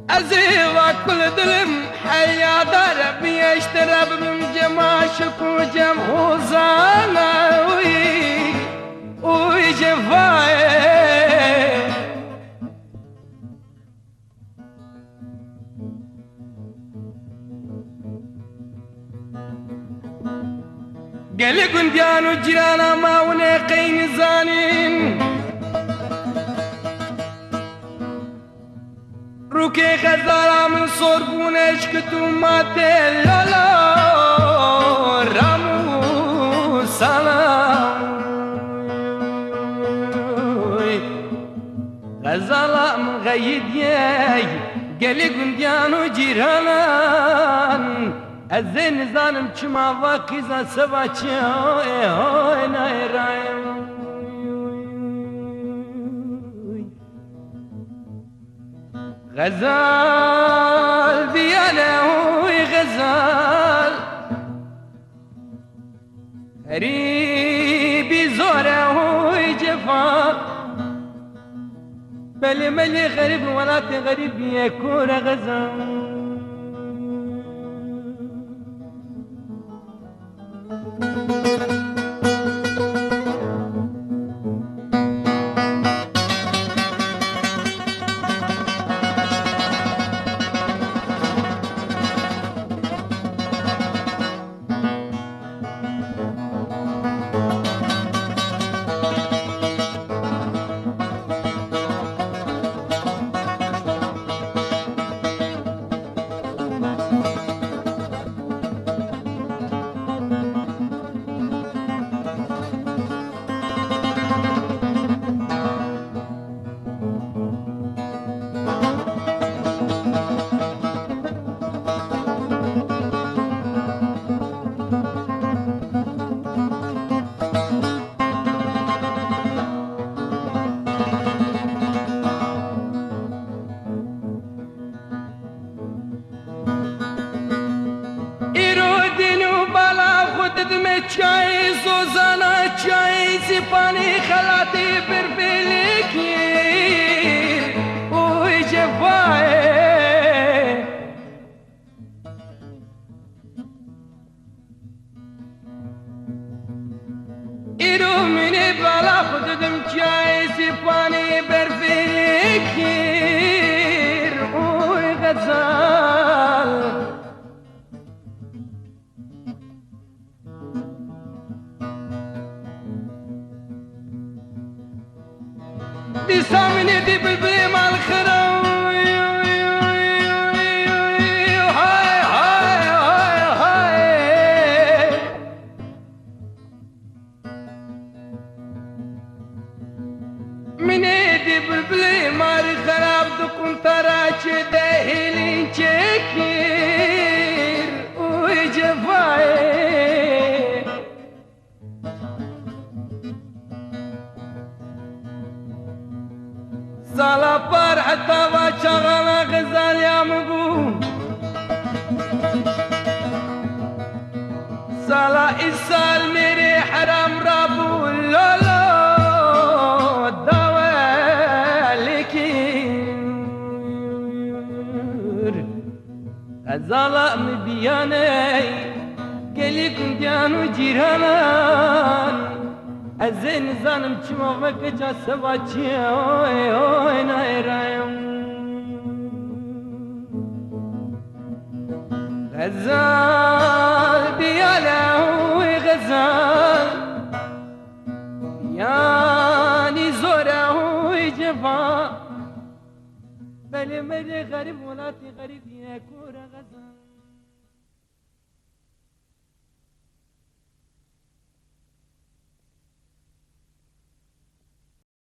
أزيوك كل دلم حيا دار بيشترب من جماشك وجمهوزانا ويجفاي قال قنديان وجيرانا ما ونقين زانين روكي غزالة من صربونش كتوماتي لولا رامو سلام غزالة من غيد ياي قالي قنديان وجيرانا الزين زانم چما واقعا سوا چيو اي ناي رايم غزال ديانا وي غزال غريبي زورا وي جفا بلي ملي غريب ولا غريب يكون غزال چای زوزانا چای زیپانی خلاتی بر بلیکی اوی جوای عقم جاي سيباني برفكر وغزال دي سامني دي بالبلي مع الخرام من ايدي بالبلي ماري خراب دكم تراش دهيلين شكير وجفاي سالا بار حتى وشغل غزال يا مبو سالا إسال ميري حرام رابو لولو غزالا مبياني قلي كنت يانو جيرانان ازين زانم چما وكجا سواچي اوي اوي نايرايم غزال بيالا اوي غزال يعني زورا اوي جفا بل مدي غريب ولاتي غريب يا كورة غزال